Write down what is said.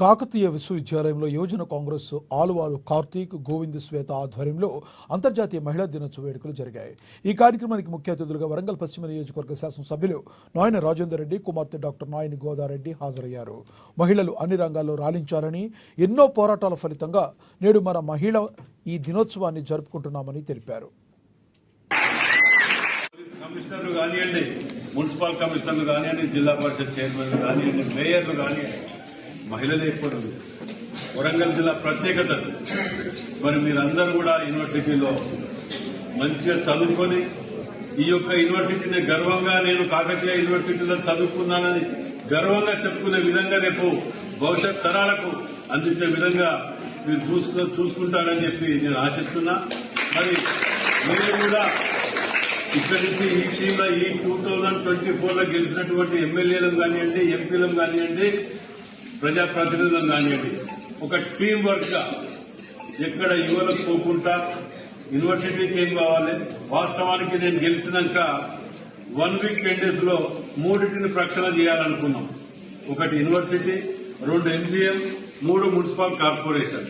కాకతీయ విశ్వవిద్యాలయంలో యువజన కాంగ్రెస్ ఆలువారు కార్తీక్ గోవింద్ శ్వేత ఆధ్వర్యంలో అంతర్జాతీయ మహిళా దినోత్సవ వేడుకలు జరిగాయి. ఈ కార్యక్రమానికి ముఖ్య అతిథులుగా వరంగల్ పశ్చిమ నియోజకవర్గ శాసనసభ్యులు నాయన రాజేందర్ రెడ్డి కుమార్తె డాక్టర్ నాయని గోదారెడ్డి హాజరయ్యారు. మహిళలు అన్ని రంగాల్లో రాణించాలని, ఎన్నో పోరాటాల ఫలితంగా నేడు మన మహిళ ఈ దినోత్సవాన్ని జరుపుకుంటున్నామని తెలిపారు. కమిషనర్లు కానివ్వండి, మున్సిపల్ కమిషనర్లు కానివ్వండి, జిల్లా పరిషత్ చైర్మన్లు కానివ్వండి, మేయర్లు కానివ్వండి, మహిళలే ఎక్కువ. వరంగల్ జిల్లా ప్రత్యేకత. మరి మీరందరూ కూడా యూనివర్సిటీలో మంచిగా చదువుకొని ఈ యొక్క యూనివర్సిటీని గర్వంగా నేను కాకతీయ యూనివర్సిటీలో చదువుకున్నానని గర్వంగా చెప్పుకునే విధంగా రేపు భవిష్యత్ తరాలకు అందించే విధంగా మీరు చూసుకుంటారని చెప్పి నేను ఆశిస్తున్నా. మరి మీరు కూడా ఇక్కడి నుంచి ఈ టీంలో ఈ 2024లో గెలిచినటువంటి ఎమ్మెల్యేలను కానివ్వండి, ఎంపీలను కానివ్వండి, ప్రజాప్రతినిధులను కానివ్వండి, ఒక టీం వర్క్ గా ఎక్కడ యువలకు పోకుండా యూనివర్సిటీకి ఏం కావాలి. వాస్తవానికి నేను గెలిచినాక 1 వీక్ 10 days లో 3 ప్రక్షాళన చేయాలనుకున్నాం. ఒకటి యూనివర్సిటీ, 2 MGM, 3 మున్సిపల్ కార్పొరేషన్.